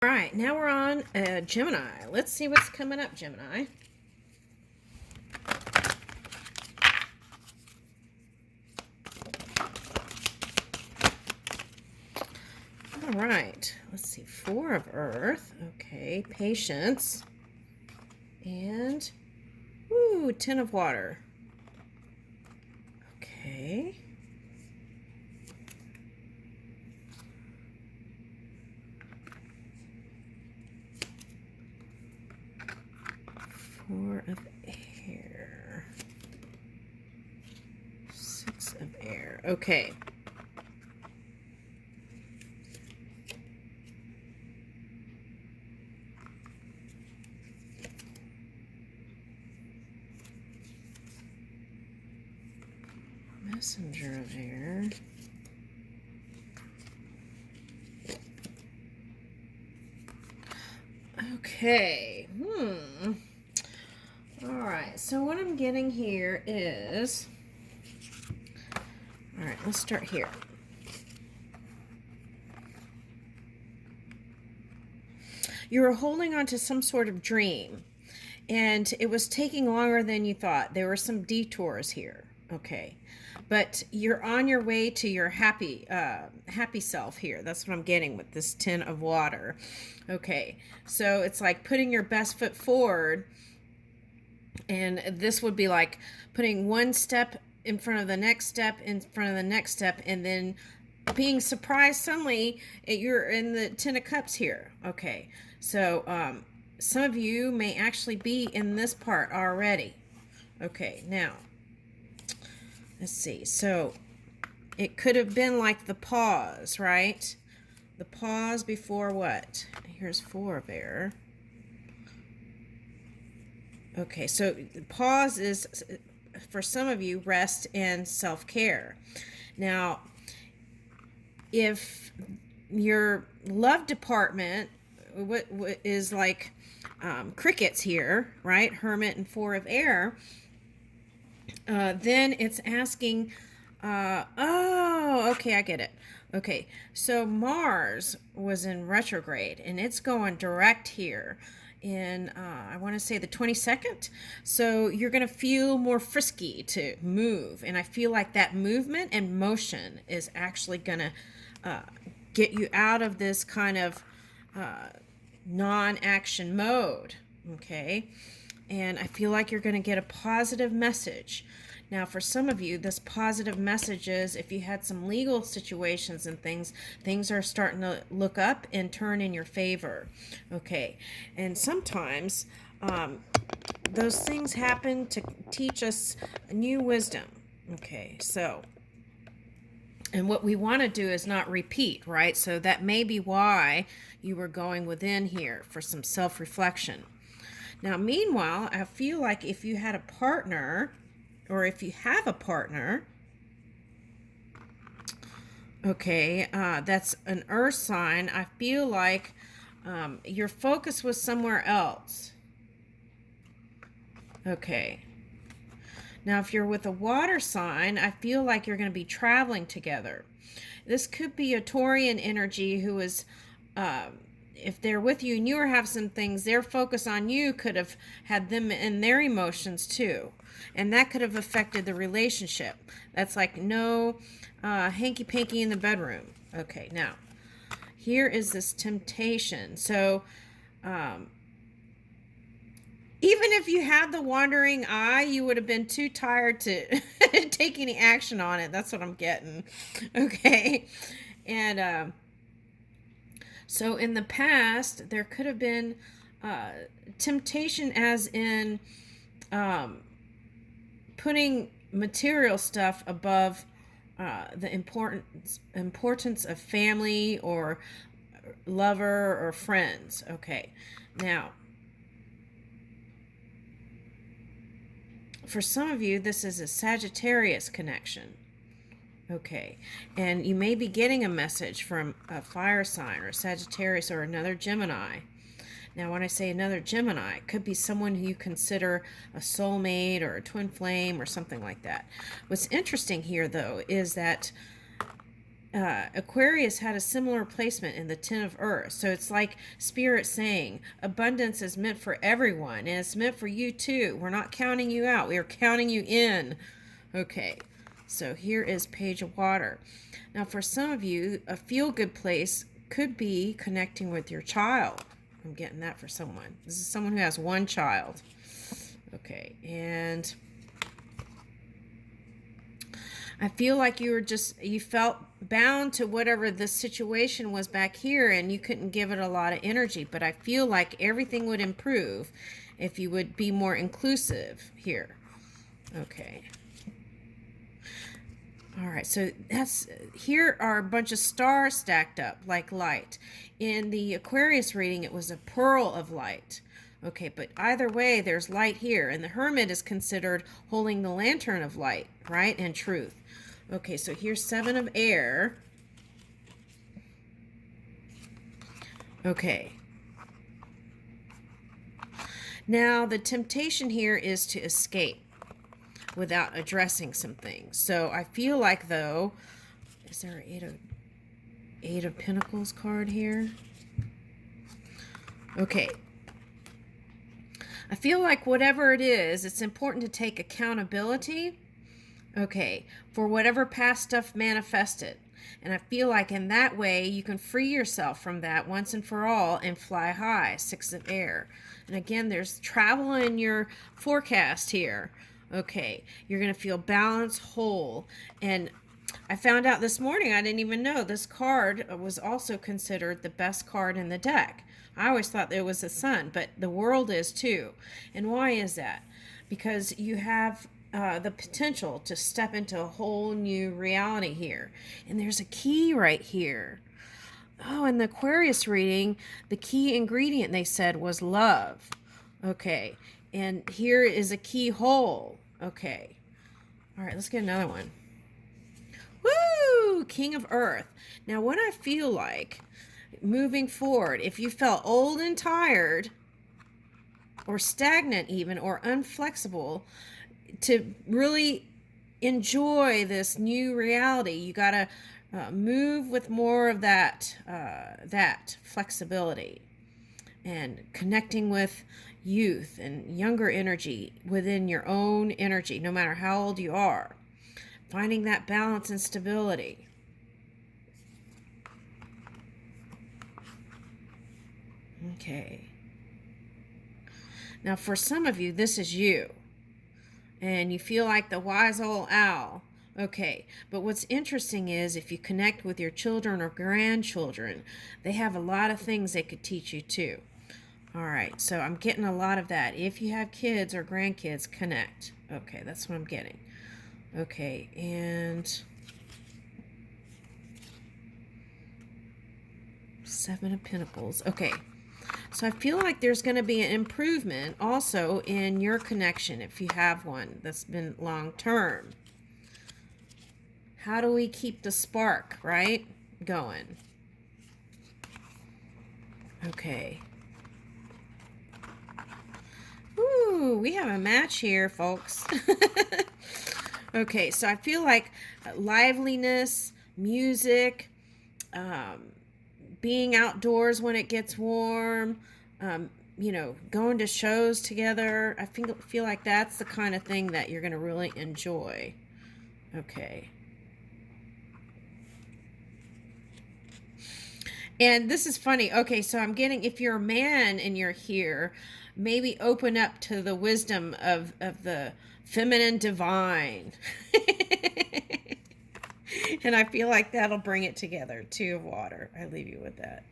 All right, now we're on Gemini. Let's see what's coming up, Gemini. All right, let's see. Four of Earth. Okay, patience. And, ooh, Ten of Water. Okay. Four of Air. Six of Air. Okay. Messenger of Air. Okay. All right. So what I'm getting here is, all right, let's start here. You were holding on to some sort of dream, and it was taking longer than you thought. There were some detours here. Okay. But you're on your way to your happy self here. That's what I'm getting with this Ten of Water. Okay, so it's like putting your best foot forward, and this would be like putting one step in front of the next step, in front of the next step, and then being surprised suddenly you're in the Ten of Cups here. Okay, so some of you may actually be in this part already. Okay, now let's see. So it could have been like the pause, right? The pause before what? Here's Four of Air. Okay, so the pause is, for some of you, rest and self-care. Now, if your love department what is like crickets here, right? Hermit and Four of Air. Then it's asking, oh, okay, I get it. Okay, so Mars was in retrograde, and it's going direct here in, I want to say the 22nd. So you're going to feel more frisky to move, and I feel like that movement and motion is actually going to get you out of this kind of non-action mode, okay? And I feel like you're going to get a positive message. Now, for some of you, this positive message is if you had some legal situations and things are starting to look up and turn in your favor. Okay. And sometimes those things happen to teach us new wisdom. Okay. So, and what we want to do is not repeat, right? So that may be why you were going within here for some self-reflection. Now, meanwhile, I feel like if you had a partner, or if you have a partner, okay, that's an earth sign, I feel like your focus was somewhere else. Okay. Now, if you're with a water sign, I feel like you're going to be traveling together. This could be a Taurian energy who is... if they're with you and you have some things, their focus on you could have had them in their emotions too. And that could have affected the relationship. That's like no hanky-panky in the bedroom. Okay, now, here is this temptation. So, even if you had the wandering eye, you would have been too tired to take any action on it. That's what I'm getting. Okay, and... so in the past, there could have been temptation as in putting material stuff above the importance of family or lover or friends. Okay, now, for some of you, this is a Sagittarius connection. Okay, and you may be getting a message from a fire sign or Sagittarius or another Gemini. Now, when I say another Gemini, it could be someone who you consider a soulmate or a twin flame or something like that. What's interesting here, though, is that Aquarius had a similar placement in the Ten of Earth. So it's like Spirit saying abundance is meant for everyone, and it's meant for you too. We're not counting you out, we are counting you in. Okay, so here is Page of Water. Now for some of you, a feel-good place could be connecting with your child. I'm getting that for someone. This is someone who has one child. Okay, and I feel like you felt bound to whatever the situation was back here, and you couldn't give it a lot of energy. But I feel like everything would improve if you would be more inclusive here. Okay. All right, so here are a bunch of stars stacked up like light. In the Aquarius reading, it was a pearl of light. Okay, but either way, there's light here, and the Hermit is considered holding the lantern of light, right, and truth. Okay, so here's Seven of Air. Okay. Now, the temptation here is to escape without addressing some things. So I feel like, though, is there an Eight of Pentacles card here? Okay. I feel like whatever it is, it's important to take accountability, okay, for whatever past stuff manifested. And I feel like in that way, you can free yourself from that once and for all and fly high. Six of Air. And again, there's travel in your forecast here. Okay, you're going to feel balanced, whole. And I found out this morning, I didn't even know, this card was also considered the best card in the deck. I always thought it was the Sun, but the World is too. And why is that? Because you have the potential to step into a whole new reality here. And there's a key right here. Oh, in the Aquarius reading, the key ingredient they said was love. Okay, and here is a keyhole. Okay. All right, let's get another one. Woo! King of Earth. Now, what I feel like moving forward, if you felt old and tired, or stagnant even, or unflexible, to really enjoy this new reality, you got to move with more of that flexibility and connecting with youth and younger energy within your own energy, no matter how old you are. Finding that balance and stability. Okay. Now, for some of you, this is you. And you feel like the wise old owl. Okay. But what's interesting is if you connect with your children or grandchildren, they have a lot of things they could teach you too. All right. So I'm getting a lot of that. If you have kids or grandkids, connect. Okay. That's what I'm getting. Okay. And Seven of Pentacles. Okay. So I feel like there's going to be an improvement also in your connection if you have one that's been long term. How do we keep the spark, right, going? Okay. Ooh, we have a match here, folks. Okay, so I feel like liveliness, music, being outdoors when it gets warm, you know, going to shows together. I feel like that's the kind of thing that you're going to really enjoy. Okay. And this is funny. Okay, so I'm getting, if you're a man and you're here, maybe open up to the wisdom of the feminine divine. And I feel like that'll bring it together. Two of Water. I leave you with that.